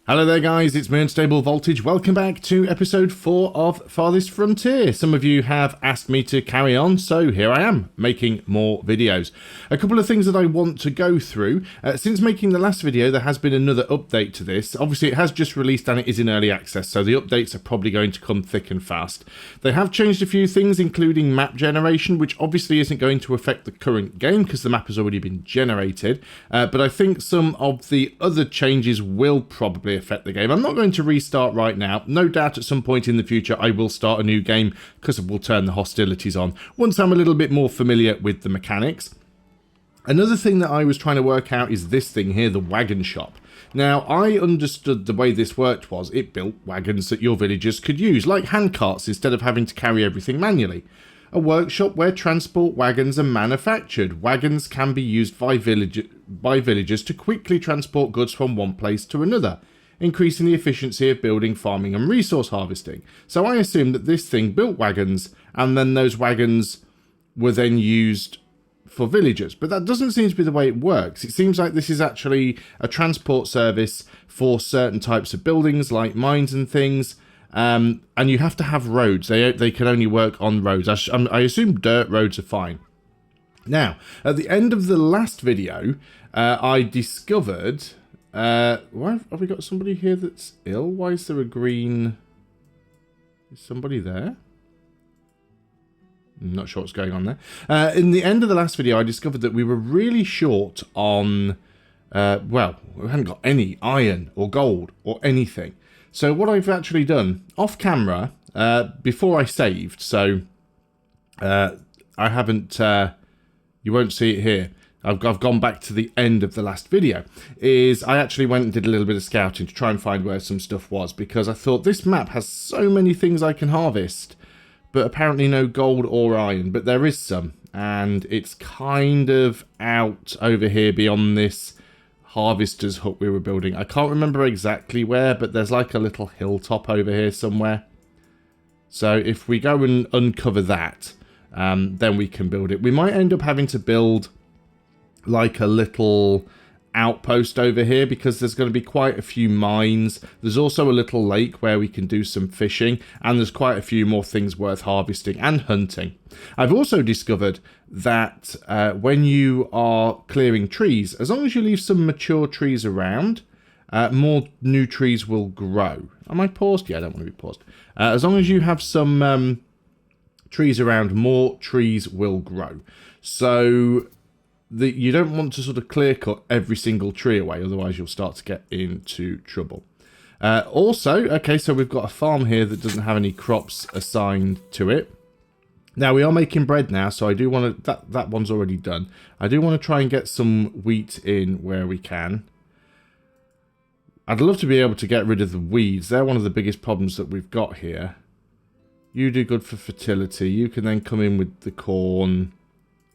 Hello there guys, it's me Unstable Voltage. Welcome back to episode 4 of Farthest Frontier. Some of you have asked me to carry on, so here I am, making more videos. A couple of things that I want to go through. Since making the last video, there has been another update to this. Obviously it has just released and it is in early access, so the updates are probably going to come thick and fast. They have changed a few things, including map generation, which obviously isn't going to affect the current game because the map has already been generated. But I think some of the other changes will probably affect the game. I'm not going to restart right now. No doubt at some point in the future I will start a new game because we'll turn the hostilities on once I'm a little bit more familiar with the mechanics. Another thing that I was trying to work out is this thing here, the Wagon Shop. Now, I understood the way this worked was it built wagons that your villagers could use, like handcarts, instead of having to carry everything manually. A workshop where transport wagons are manufactured. Wagons can be used by villagers to quickly transport goods from one place to another, increasing the efficiency of building, farming and resource harvesting. So I assumed that this thing built wagons and then those wagons were then used for villagers. But that doesn't seem to be the way it works. It seems like this is actually a transport service for certain types of buildings like mines and things. And you have to have roads. They can only work on roads. I assume dirt roads are fine. Now, at the end of the last video, I discovered... why have we got somebody here that's ill? Why is there a green... Is somebody there? I'm not sure what's going on there. In the end of the last video, I discovered that we were really short on... well, we hadn't got any iron or gold or anything. So what I've actually done, off camera, before I saved, so I haven't... you won't see it here. I've gone back to the end of the last video, is I actually went and did a little bit of scouting to try and find where some stuff was, because I thought this map has so many things I can harvest, but apparently no gold or iron, but there is some, and it's kind of out over here beyond this harvester's hut we were building. I can't remember exactly where, but there's like a little hilltop over here somewhere. So if we go and uncover that, then we can build it. We might end up having to build like a little outpost over here because there's going to be quite a few mines. There's also a little lake where we can do some fishing, and there's quite a few more things worth harvesting and hunting. I've also discovered that when you are clearing trees, as long as you leave some mature trees around, more new trees will grow. Am I paused? Yeah, I don't want to be paused. As long as you have some trees around, more trees will grow. So you don't want to sort of clear cut every single tree away, otherwise you'll start to get into trouble. Also, okay, so we've got a farm here that doesn't have any crops assigned to it. Now, we are making bread now, so I do want to... That one's already done. I do want to try and get some wheat in where we can. I'd love to be able to get rid of the weeds. They're one of the biggest problems that we've got here. You do good for fertility. You can then come in with the corn.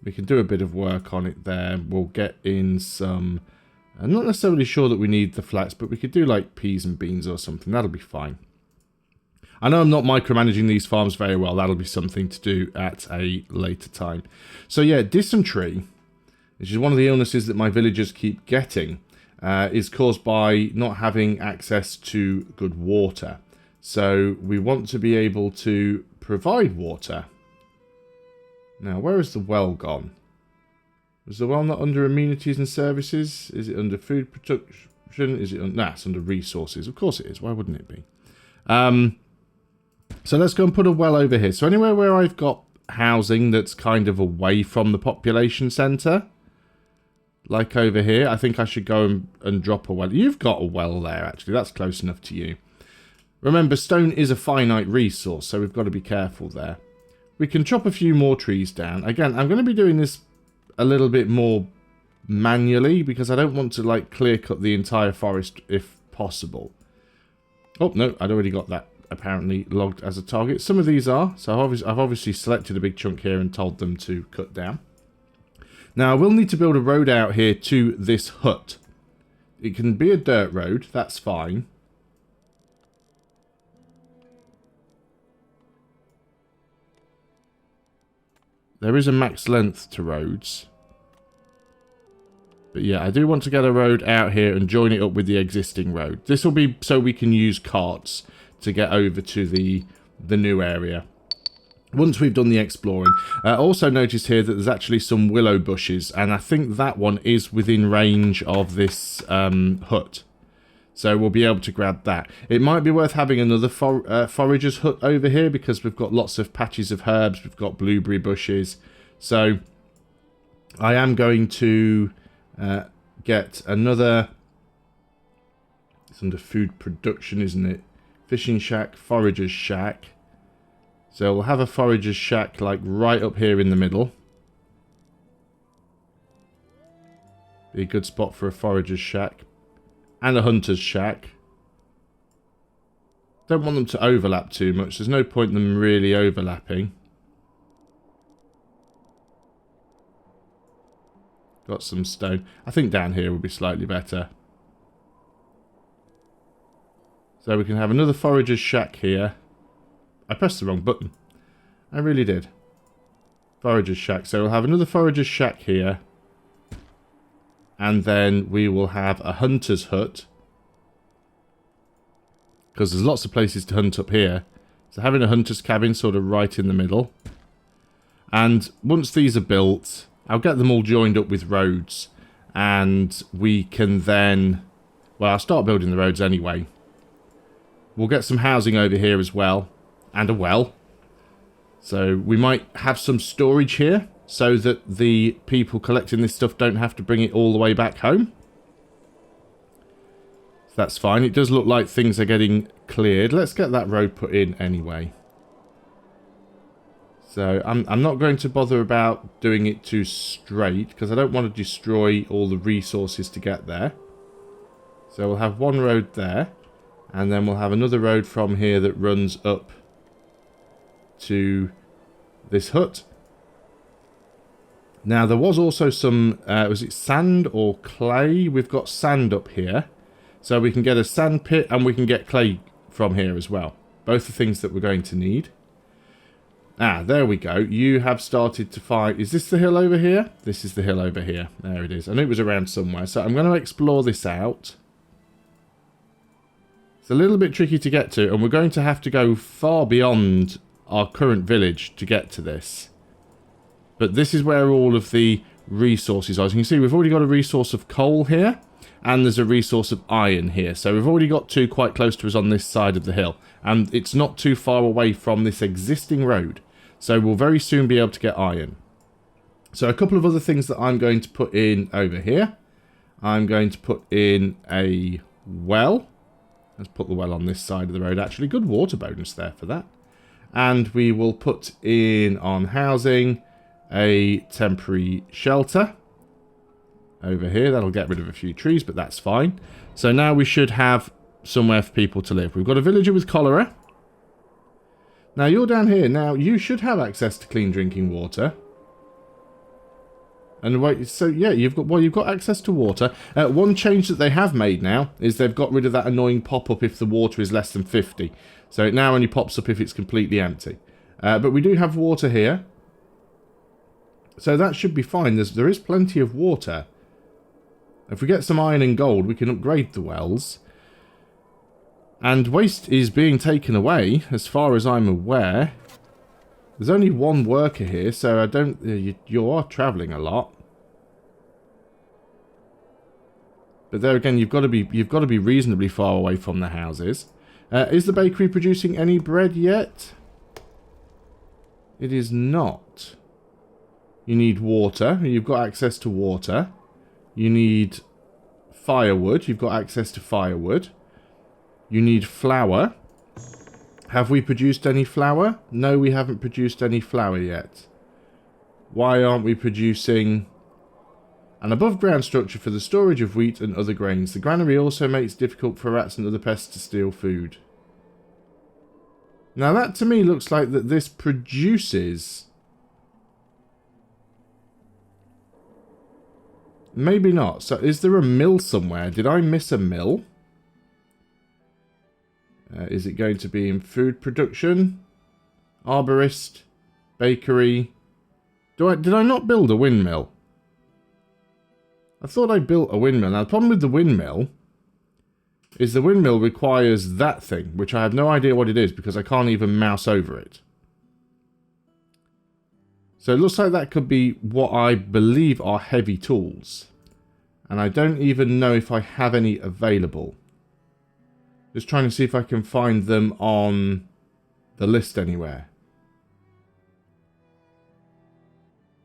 We can do a bit of work on it there. We'll get in some... I'm not necessarily sure that we need the flax, but we could do like peas and beans or something. That'll be fine. I know I'm not micromanaging these farms very well. That'll be something to do at a later time. So yeah, dysentery, which is one of the illnesses that my villagers keep getting, is caused by not having access to good water. So we want to be able to provide water. Now, where is the well gone? Was the well not under amenities and services? Is it under food production? Is it nah, it's under resources. Of course it is. Why wouldn't it be? So let's go and put a well over here. So anywhere where I've got housing that's kind of away from the population centre, like over here, I think I should go and drop a well. You've got a well there, actually. That's close enough to you. Remember, stone is a finite resource, so we've got to be careful there. We can chop a few more trees down. Again, I'm going to be doing this a little bit more manually because I don't want to like clear cut the entire forest if possible. Oh, no, I'd already got that apparently logged as a target. Some of these are, so I've obviously selected a big chunk here and told them to cut down. Now, I will need to build a road out here to this hut. It can be a dirt road, that's fine. There is a max length to roads. But yeah, I do want to get a road out here and join it up with the existing road. This will be so we can use carts to get over to the new area once we've done the exploring. Also notice here that there's actually some willow bushes, and I think that one is within range of this hut. So we'll be able to grab that. It might be worth having another forager's hut over here, because we've got lots of patches of herbs. We've got blueberry bushes. So I am going to get another... It's under food production, isn't it? Fishing shack, forager's shack. So we'll have a forager's shack like right up here in the middle. Be a good spot for a forager's shack. And a hunter's shack. Don't want them to overlap too much. There's no point in them really overlapping. Got some stone. I think down here will be slightly better. So we can have another forager's shack here. I pressed the wrong button. I really did. Forager's shack. So we'll have another forager's shack here. And then we will have a hunter's hut. Because there's lots of places to hunt up here. So having a hunter's cabin sort of right in the middle. And once these are built, I'll get them all joined up with roads. And we can then... Well, I'll start building the roads anyway. We'll get some housing over here as well. And a well. So we might have some storage here, so that the people collecting this stuff don't have to bring it all the way back home. So that's fine. It does look like things are getting cleared. Let's get that road put in anyway. So I'm not going to bother about doing it too straight, because I don't want to destroy all the resources to get there. So we'll have one road there, and then we'll have another road from here that runs up to this hut. Now there was also some, was it sand or clay? We've got sand up here. So we can get a sand pit and we can get clay from here as well. Both the things that we're going to need. Ah, there we go. You have started to find... Is this the hill over here? This is the hill over here. There it is. I knew it was around somewhere. So I'm going to explore this out. It's a little bit tricky to get to, and we're going to have to go far beyond our current village to get to this. But this is where all of the resources are. As you can see, we've already got a resource of coal here, and there's a resource of iron here. So we've already got two quite close to us on this side of the hill. And it's not too far away from this existing road. So we'll very soon be able to get iron. So a couple of other things that I'm going to put in over here. I'm going to put in a well. Let's put the well on this side of the road. Actually, good water bonus there for that. And we will put in on housing a temporary shelter over here. That'll get rid of a few trees, but that's fine. So now we should have somewhere for people to live. We've got a villager with cholera. Now you're down here. Now you should have access to clean drinking water. And wait, so yeah, you've got access to water. One change that they have made now is they've got rid of that annoying pop-up if the water is less than 50. So it now only pops up if it's completely empty. But we do have water here. So that should be fine. There is plenty of water. If we get some iron and gold, we can upgrade the wells. And waste is being taken away, as far as I'm aware. There's only one worker here, so I don't... You are travelling a lot. But there again, you've got to be reasonably far away from the houses. Is the bakery producing any bread yet? It is not. You need water. You've got access to water. You need firewood. You've got access to firewood. You need flour. Have we produced any flour? No, we haven't produced any flour yet. Why aren't we producing an above ground structure for the storage of wheat and other grains? The granary also makes it difficult for rats and other pests to steal food. Now that to me looks like that this produces... Maybe not. So is there a mill somewhere? Did I miss a mill? Is it going to be in food production? Arborist? Bakery? Did I not build a windmill? I thought I built a windmill. Now, the problem with the windmill is the windmill requires that thing, which I have no idea what it is because I can't even mouse over it. So it looks like that could be what I believe are heavy tools. And I don't even know if I have any available. Just trying to see if I can find them on the list anywhere.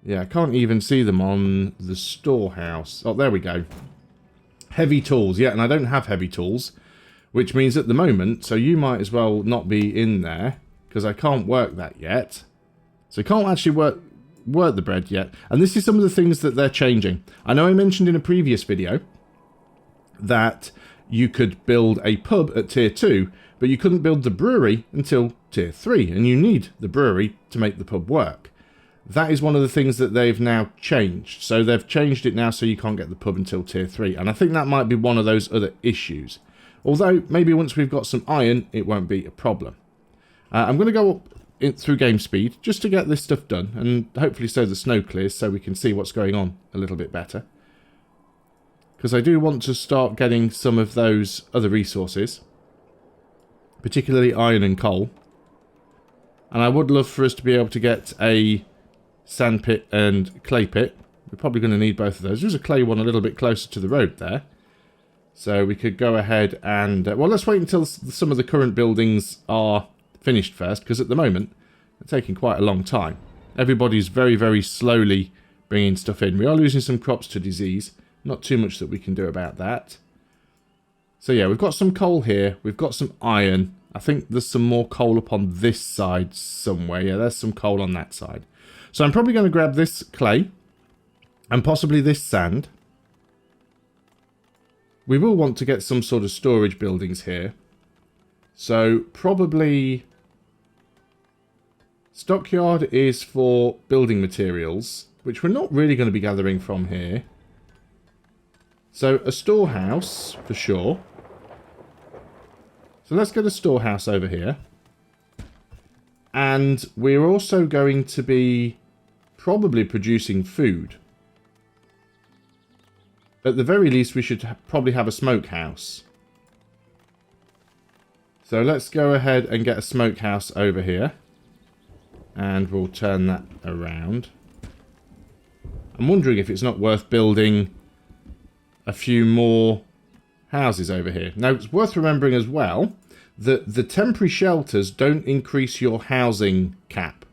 Yeah, I can't even see them on the storehouse. Oh, there we go. Heavy tools. Yeah, and I don't have heavy tools, which means at the moment, so you might as well not be in there, because I can't work that yet. So I can't actually work the bread yet. And this is some of the things that they're changing. I know I mentioned in a previous video that you could build a pub at tier 2, but you couldn't build the brewery until tier 3, and you need the brewery to make the pub work. That is one of the things that they've now changed. So they've changed it now so you can't get the pub until tier 3. And I think that might be one of those other issues. Although, maybe once we've got some iron, it won't be a problem. I'm going to go up through game speed just to get this stuff done. And hopefully so the snow clears so we can see what's going on a little bit better. Because I do want to start getting some of those other resources. Particularly iron and coal. And I would love for us to be able to get a sand pit and clay pit. We're probably going to need both of those. There's a clay one a little bit closer to the road there. So we could go ahead and... well, let's wait until some of the current buildings are finished first, because at the moment, they're taking quite a long time. Everybody's very, very slowly bringing stuff in. We are losing some crops to disease. Not too much that we can do about that. So yeah, we've got some coal here. We've got some iron. I think there's some more coal up on this side somewhere. Yeah, there's some coal on that side. So I'm probably going to grab this clay and possibly this sand. We will want to get some sort of storage buildings here. So probably stockyard is for building materials, which we're not really going to be gathering from here. So a storehouse for sure. So let's get a storehouse over here. And we're also going to be probably producing food. At the very least, we should probably have a smokehouse. So let's go ahead and get a smokehouse over here. And we'll turn that around. I'm wondering if it's not worth building a few more houses over here. Now, it's worth remembering as well that the temporary shelters don't increase your housing cap.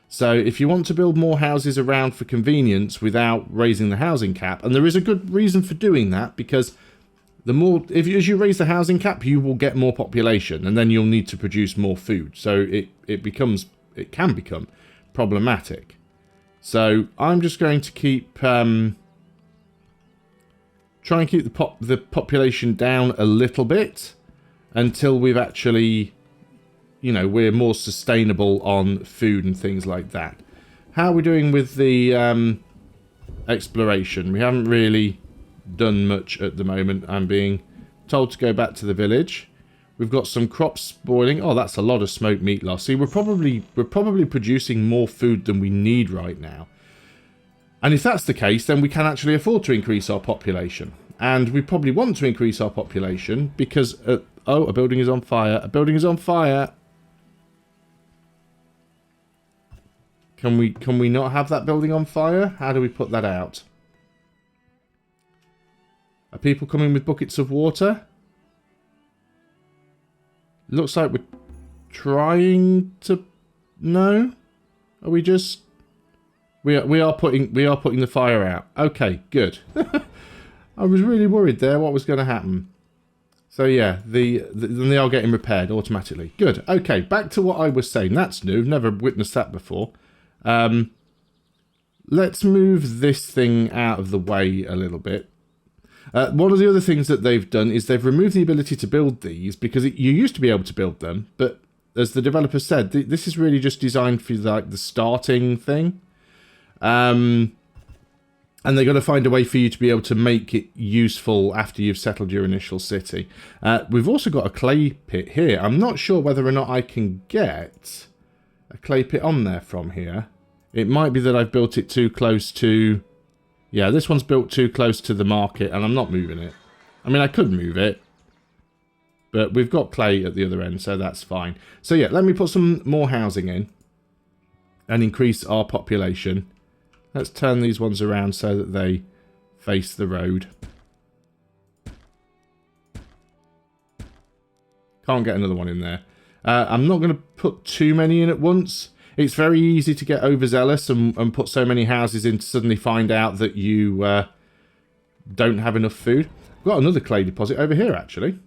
So if you want to build more houses around for convenience without raising the housing cap, and there is a good reason for doing that, because the more, as you raise the housing cap, you will get more population, and then you'll need to produce more food. So it can become problematic. So I'm just going to keep try and keep the population down a little bit until we've actually, you know, we're more sustainable on food and things like that. How are we doing with the exploration? We haven't really done much at the moment. I'm being told to go back to the village. We've got some crops spoiling. Oh, that's a lot of smoked meat loss. See, we're probably producing more food than we need right now. And if that's the case, then we can actually afford to increase our population. And we probably want to increase our population because... oh, a building is on fire. A building is on fire. Can we not have that building on fire? How do we put that out? Are people coming with buckets of water? Looks like we're trying to... No? Are we just... We are putting the fire out. Okay, good. I was really worried there what was going to happen. So yeah, they are getting repaired automatically. Good. Okay, back to what I was saying. That's new. Never witnessed that before. Let's move this thing out of the way a little bit. One of the other things that they've done is they've removed the ability to build these, because you used to be able to build them, but as the developer said, this is really just designed for like the starting thing. And they're going to find a way for you to be able to make it useful after you've settled your initial city. We've also got a clay pit here. I'm not sure whether or not I can get a clay pit on there from here. It might be that I've built it too close to Yeah, this one's built too close to the market, and I'm not moving it. I mean, I could move it, but we've got clay at the other end, so that's fine. So yeah, let me put some more housing in and increase our population. Let's turn these ones around so that they face the road. Can't get another one in there. I'm not going to put too many in at once. It's very easy to get overzealous and put so many houses in to suddenly find out that you don't have enough food. I've got another clay deposit over here, actually.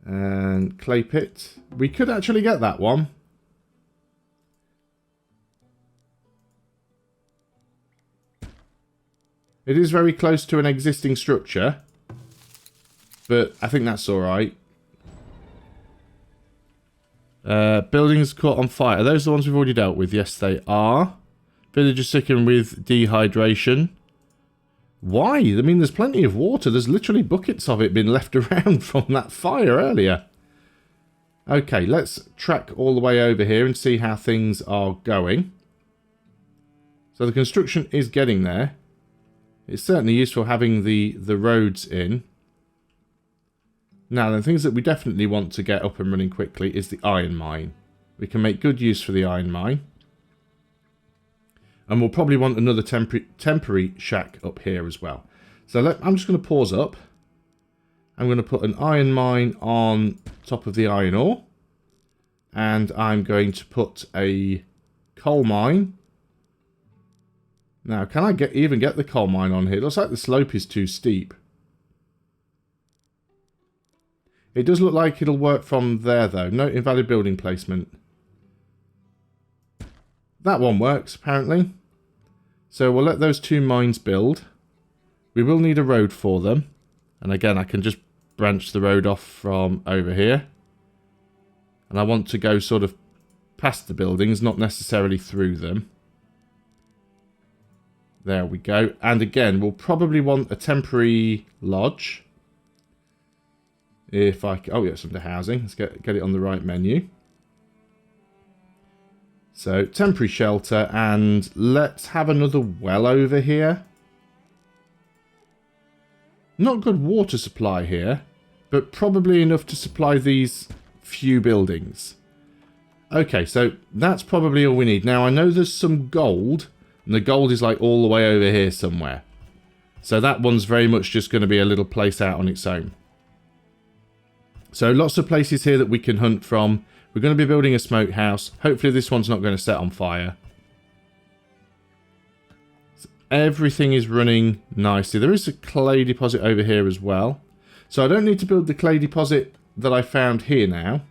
And clay pit. We could actually get that one. It is very close to an existing structure, but I think that's alright. Buildings caught on fire. Are those the ones we've already dealt with? Yes, they are. Villagers stricken with dehydration. Why? I mean, there's plenty of water. There's literally buckets of it been left around from that fire earlier. Okay, let's track all the way over here and see how things are going. So the construction is getting there. It's certainly useful having the roads in. Now, the things that we definitely want to get up and running quickly is the iron mine. We can make good use for the iron mine. And we'll probably want another temporary shack up here as well. So I'm just going to pause up. I'm going to put an iron mine on top of the iron ore. And I'm going to put a coal mine. Now, can I even get the coal mine on here? It looks like the slope is too steep. It does look like it'll work from there, though. No invalid building placement. That one works, apparently. So we'll let those two mines build. We will need a road for them. And again, I can just branch the road off from over here. And I want to go sort of past the buildings, not necessarily through them. There we go. And again, we'll probably want a temporary lodge. If I... Oh, yeah, it's under housing. Let's get it on the right menu. So, temporary shelter. And let's have another well over here. Not good water supply here, but probably enough to supply these few buildings. Okay, so that's probably all we need. Now, I know there's some gold, and the gold is like all the way over here somewhere. So that one's very much just going to be a little place out on its own. So lots of places here that we can hunt from. We're going to be building a smokehouse. Hopefully this one's not going to set on fire. So everything is running nicely. There is a clay deposit over here as well. So I don't need to build the clay deposit that I found here now.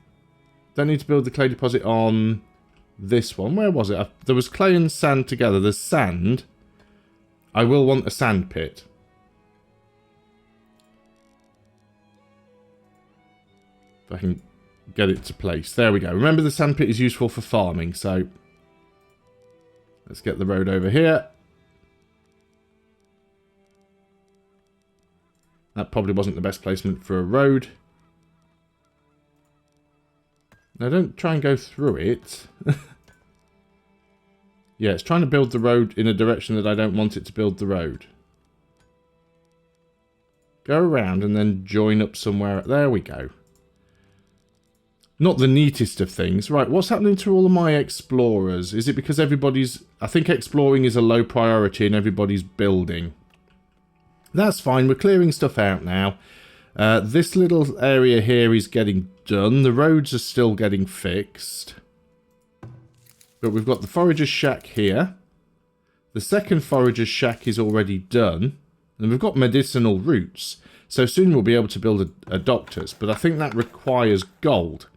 Don't need to build the clay deposit on this one. Where was it? There was clay and sand together. There's sand. I will want a sand pit. If I can get it to place. There we go. Remember, the sand pit is useful for farming, so let's get the road over here. That probably wasn't the best placement for a road. Now, don't try and go through it. Yeah, it's trying to build the road in a direction that I don't want it to build the road. Go around and then join up somewhere. There we go. Not the neatest of things. Right, what's happening to all of my explorers? Is it because everybody's... I think exploring is a low priority and everybody's building. That's fine. We're clearing stuff out now. This little area here is getting done. The roads are still getting fixed. But we've got the forager's shack here. The second forager's shack is already done. And we've got medicinal roots. So soon we'll be able to build a doctor's. But I think that requires gold.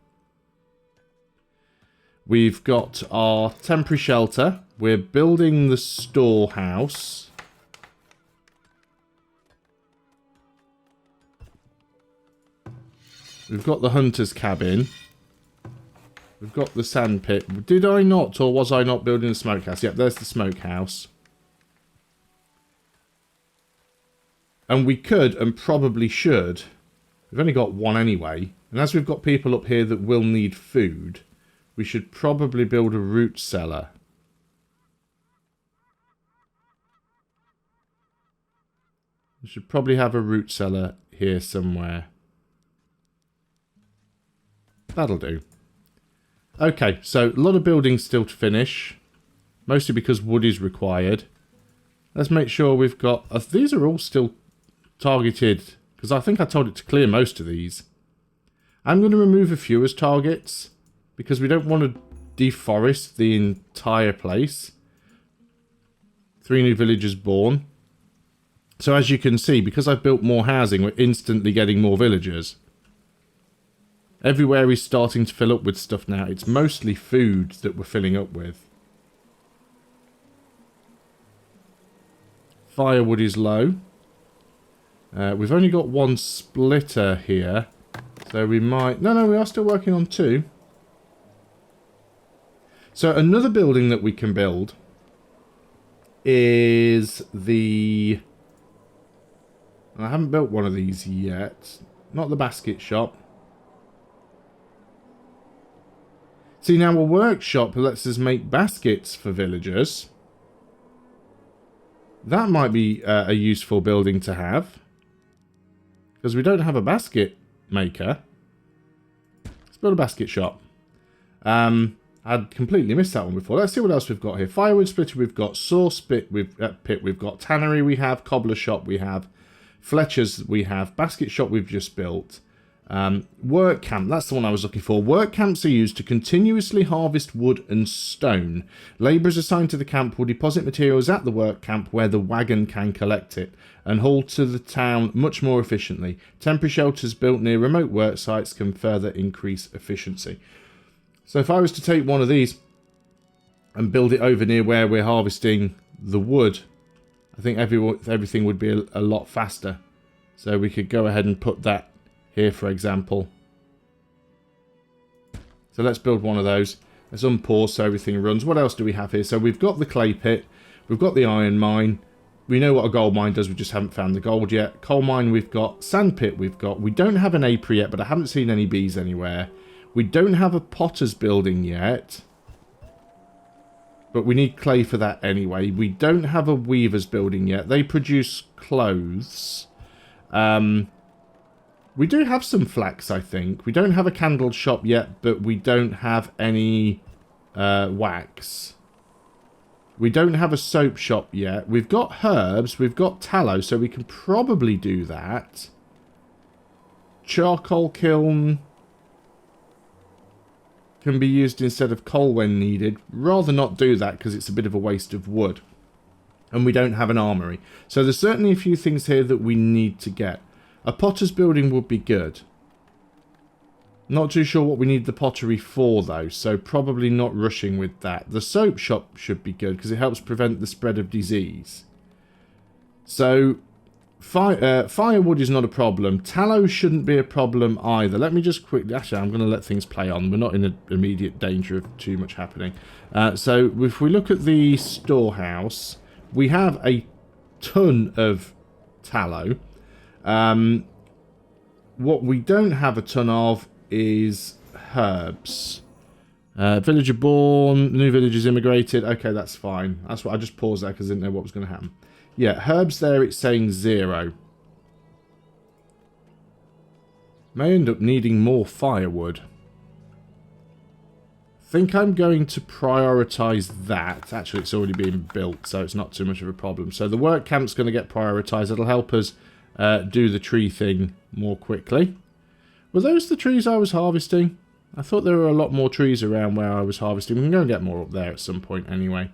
We've got our temporary shelter. We're building the storehouse. We've got the hunter's cabin. We've got the sand pit. Did I not, or was I not building the smokehouse? Yep, there's the smokehouse. And we could, and probably should. We've only got one anyway. And as we've got people up here that will need food, we should probably build a root cellar. We should probably have a root cellar here somewhere. That'll do. Okay, so a lot of buildings still to finish. Mostly because wood is required. Let's make sure we've got... these are all still targeted. Because I think I told it to clear most of these. I'm going to remove a few as targets. Because we don't want to deforest the entire place. 3 new villagers born. So as you can see, because I've built more housing, we're instantly getting more villagers. Everywhere is starting to fill up with stuff now. It's mostly food that we're filling up with. Firewood is low. We've only got 1 splitter here. So we might... No, we are still working on 2. So another building that we can build is the... I haven't built one of these yet. Not the basket shop. See, now a workshop lets us make baskets for villagers. That might be a useful building to have. Because we don't have a basket maker. Let's build a basket shop. I'd completely missed that one before. Let's see what else we've got here. Firewood splitter we've got. Sauce pit we've got. Tannery we have. Cobbler shop we have. Fletcher's we have. Basket shop we've just built. Work camp, that's the one I was looking for. Work camps are used to continuously harvest wood and stone. Labourers assigned to the camp will deposit materials at the work camp where the wagon can collect it and haul to the town much more efficiently. Temporary shelters built near remote work sites can further increase efficiency. So if I was to take one of these and build it over near where we're harvesting the wood, I think everything would be a lot faster. So we could go ahead and put that here, for example. So let's build one of those. Let's unpause so everything runs. What else do we have here? So we've got the clay pit. We've got the iron mine. We know what a gold mine does. We just haven't found the gold yet. Coal mine we've got. Sand pit we've got. We don't have an apiary yet, but I haven't seen any bees anywhere. We don't have a potter's building yet. But we need clay for that anyway. We don't have a weaver's building yet. They produce clothes. We do have some flax, I think. We don't have a candle shop yet, but we don't have any wax. We don't have a soap shop yet. We've got herbs. We've got tallow, so we can probably do that. Charcoal kiln can be used instead of coal when needed. Rather not do that because it's a bit of a waste of wood. And we don't have an armory. So there's certainly a few things here that we need to get. A potter's building would be good. Not too sure what we need the pottery for, though, so probably not rushing with that. The soap shop should be good, because it helps prevent the spread of disease. So, firewood is not a problem. Tallow shouldn't be a problem either. Let me just quickly... Actually, I'm going to let things play on. We're not in immediate danger of too much happening. So, if we look at the storehouse, we have a ton of tallow. What we don't have a ton of is herbs. Villager born, new villagers immigrated. Okay, that's fine. That's what I just paused there because I didn't know what was going to happen. Yeah, herbs there, it's saying 0. May end up needing more firewood. Think I'm going to prioritise that. Actually, it's already being built, so it's not too much of a problem. So the work camp's going to get prioritised. It'll help us do the tree thing more quickly. Were those the trees I was harvesting? I thought there were a lot more trees around where I was harvesting. We can go and get more up there at some point anyway.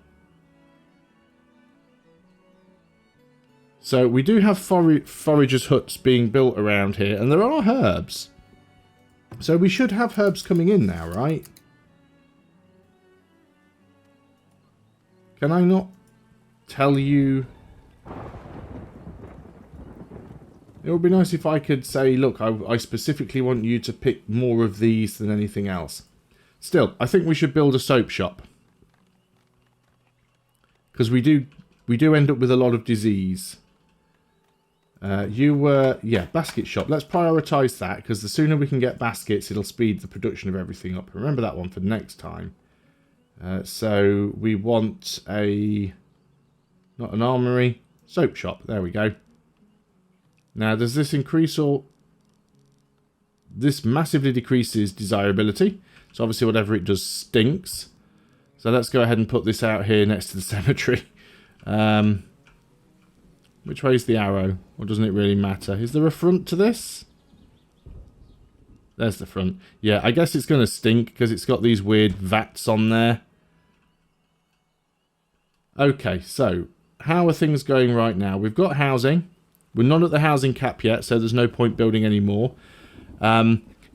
So we do have foragers' huts being built around here, and there are herbs. So we should have herbs coming in now, right? Can I not tell you? It would be nice if I could say, look, I specifically want you to pick more of these than anything else. Still, I think we should build a soap shop. Because we do end up with a lot of disease. Yeah, basket shop. Let's prioritise that, because the sooner we can get baskets, it'll speed the production of everything up. Remember that one for next time. So we want not an armory, soap shop. There we go. Now, does this increase or... This massively decreases desirability. So obviously whatever it does stinks. So let's go ahead and put this out here next to the cemetery. Which way is the arrow? Or doesn't it really matter? Is there a front to this? There's the front. Yeah, I guess it's going to stink because it's got these weird vats on there. Okay, so how are things going right now? We've got housing. We're not at the housing cap yet, so there's no point building any more.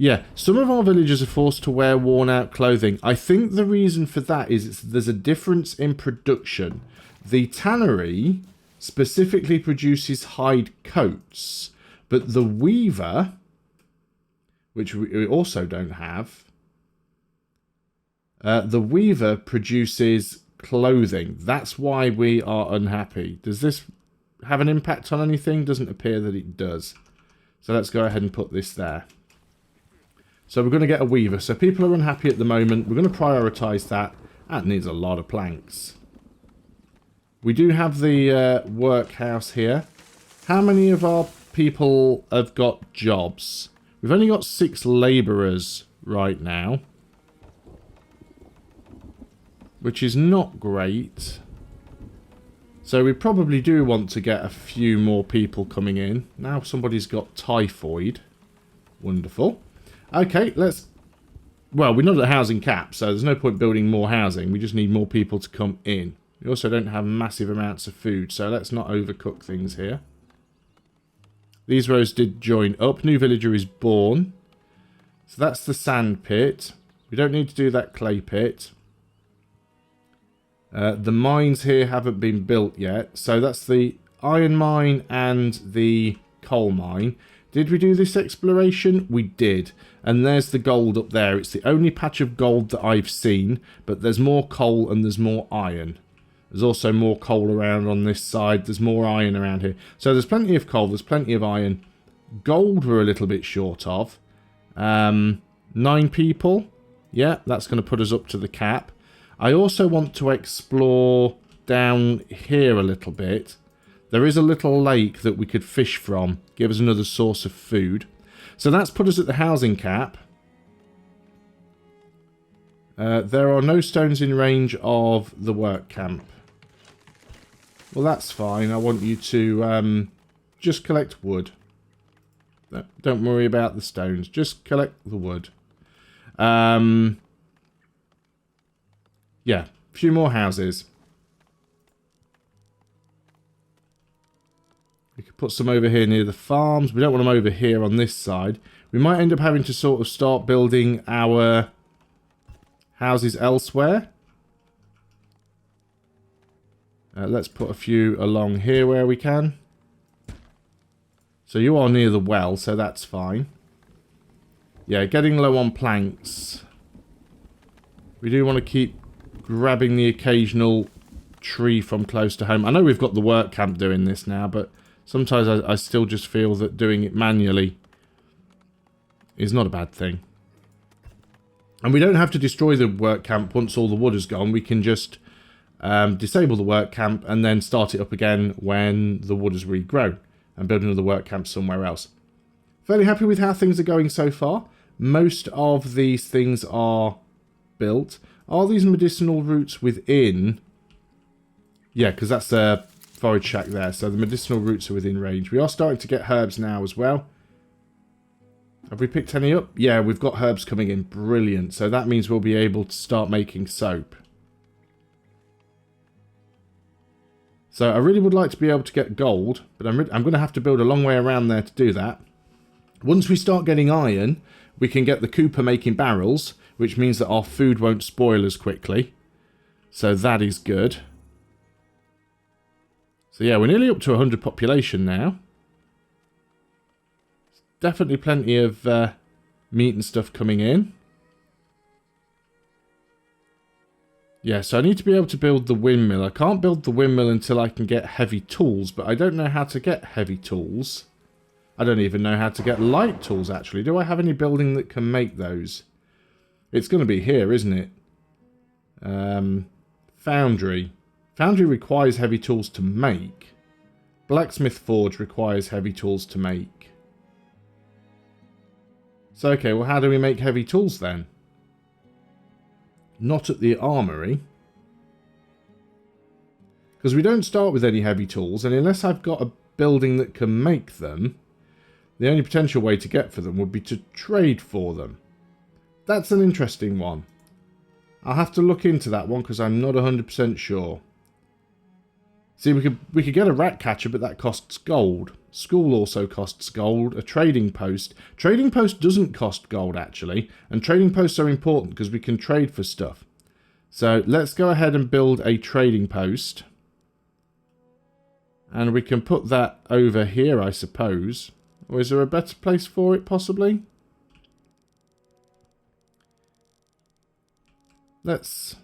Yeah, some of our villagers are forced to wear worn-out clothing. I think the reason for that is there's a difference in production. The tannery specifically produces hide coats, but the weaver, which we also don't have, the weaver produces clothing. That's why we are unhappy. Does this have an impact on anything? Doesn't appear that it does. So let's go ahead and put this there. So we're going to get a weaver. So people are unhappy at the moment. We're going to prioritise that. That needs a lot of planks. We do have the workhouse here. How many of our people have got jobs? We've only got 6 labourers right now, which is not great. So we probably do want to get a few more people coming in. Now somebody's got typhoid. Wonderful. Okay, let's... Well, we're not at housing cap, so there's no point building more housing. We just need more people to come in. We also don't have massive amounts of food, so let's not overcook things here. These rows did join up. New villager is born. So that's the sand pit. We don't need to do that clay pit. The mines here haven't been built yet. So that's the iron mine and the coal mine. Did we do this exploration? We did. And there's the gold up there. It's the only patch of gold that I've seen. But there's more coal and there's more iron. There's also more coal around on this side. There's more iron around here. So there's plenty of coal. There's plenty of iron. Gold we're a little bit short of. 9 people. Yeah, that's going to put us up to the cap. I also want to explore down here a little bit. There is a little lake that we could fish from. Give us another source of food. So that's put us at the housing cap. There are no stones in range of the work camp. Well, that's fine. I want you to just collect wood. Don't worry about the stones. Just collect the wood. Yeah, a few more houses. We could put some over here near the farms. We don't want them over here on this side. We might end up having to sort of start building our houses elsewhere. Let's put a few along here where we can. So you are near the well, so that's fine. Yeah, getting low on planks. We do want to keep grabbing the occasional tree from close to home. I know we've got the work camp doing this now, but sometimes I still just feel that doing it manually is not a bad thing. And we don't have to destroy the work camp once all the wood is gone. We can just disable the work camp and then start it up again when the wood has regrown and build another work camp somewhere else. Fairly happy with how things are going so far. Most of these things are built. Are these medicinal roots within? Yeah, because that's the forage shack there. So the medicinal roots are within range. We are starting to get herbs now as well. Have we picked any up? Yeah, we've got herbs coming in. Brilliant. So that means we'll be able to start making soap. So I really would like to be able to get gold, but I'm going to have to build a long way around there to do that. Once we start getting iron, we can get the Cooper making barrels, which means that our food won't spoil as quickly. So that is good. So yeah, we're nearly up to 100 population now. Definitely plenty of meat and stuff coming in. Yeah, so I need to be able to build the windmill. I can't build the windmill until I can get heavy tools, but I don't know how to get heavy tools. I don't even know how to get light tools, actually. Do I have any building that can make those? It's going to be here, isn't it? Foundry. Foundry requires heavy tools to make. Blacksmith forge requires heavy tools to make. So, okay, well, how do we make heavy tools then? Not at the armory. Because we don't start with any heavy tools, and unless I've got a building that can make them, the only potential way to get for them would be to trade for them. That's an interesting one. I'll have to look into that one because I'm not 100% sure. See, we could get a rat catcher, but that costs gold. School also costs gold. A trading post. Trading post doesn't cost gold, actually. And trading posts are important because we can trade for stuff. So let's go ahead and build a trading post. And we can put that over here, I suppose. Or is there a better place for it, possibly? Let's...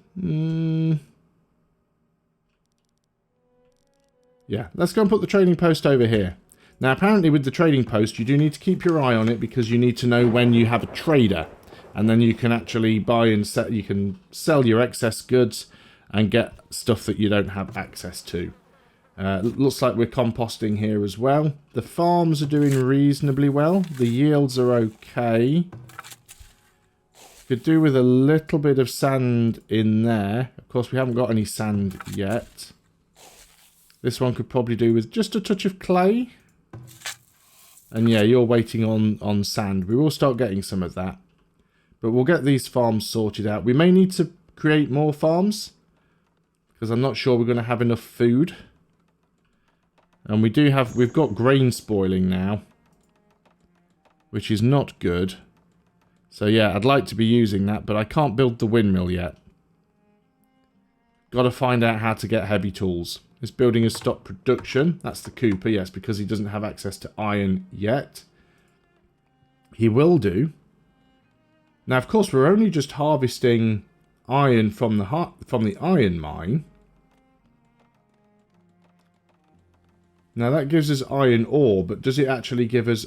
Yeah, let's go and put the trading post over here. Now, apparently with the trading post, you do need to keep your eye on it because you need to know when you have a trader. And then you can actually buy and sell, you can sell your excess goods and get stuff that you don't have access to. Looks like we're composting here as well. The farms are doing reasonably well. The yields are okay. Could do with a little bit of sand in there. Of course, we haven't got any sand yet. This one could probably do with just a touch of clay. And yeah, you're waiting on sand. We will start getting some of that. But we'll get these farms sorted out. We may need to create more farms. Because I'm not sure we're going to have enough food. And we've got grain spoiling now. Which is not good. So yeah, I'd like to be using that. But I can't build the windmill yet. Got to find out how to get heavy tools. This building has stopped production. That's the Cooper, yes, because he doesn't have access to iron yet. He will do. Now, of course, we're only just harvesting iron from the iron mine. Now, that gives us iron ore, but does it actually give us...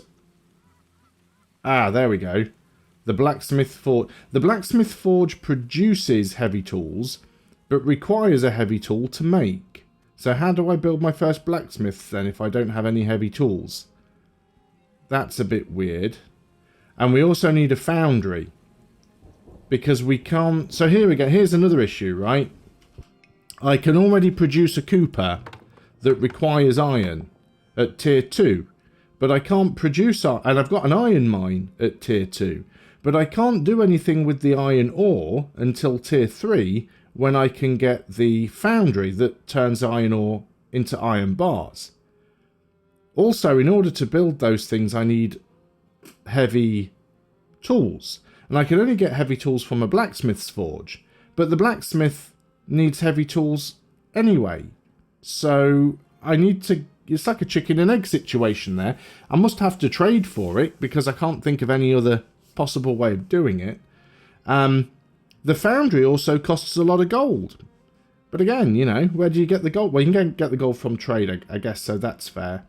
Ah, there we go. The blacksmith forge. The blacksmith forge produces heavy tools, but requires a heavy tool to make. So how do I build my first blacksmith then if I don't have any heavy tools? That's a bit weird. And we also need a foundry. Because we can't... So here we go. Here's another issue, right? I can already produce a Cooper that requires iron at tier 2. But I can't produce... And I've got an iron mine at tier 2. But I can't do anything with the iron ore until tier 3... when I can get the foundry that turns iron ore into iron bars. Also, in order to build those things, I need heavy tools. And I can only get heavy tools from a blacksmith's forge. But the blacksmith needs heavy tools anyway. So I need to... It's like a chicken and egg situation there. I must have to trade for it because I can't think of any other possible way of doing it. The foundry also costs a lot of gold. But again, you know, where do you get the gold? Well, you can get the gold from trade, I guess, so that's fair.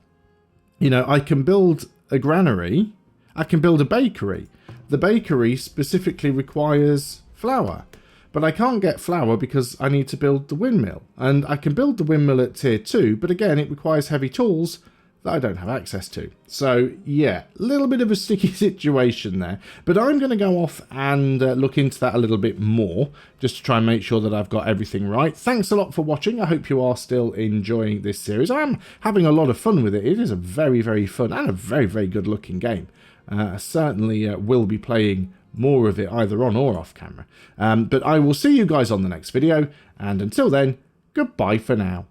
You know, I can build a granary. I can build a bakery. The bakery specifically requires flour. But I can't get flour because I need to build the windmill. And I can build the windmill at tier 2, but again, it requires heavy tools that I don't have access to. So, yeah, a little bit of a sticky situation there. But I'm going to go off and look into that a little bit more, just to try and make sure that I've got everything right. Thanks a lot for watching. I hope you are still enjoying this series. I'm having a lot of fun with it. It is a very, very fun and a very, very good looking game. I certainly will be playing more of it either on or off camera. But I will see you guys on the next video. And until then, goodbye for now.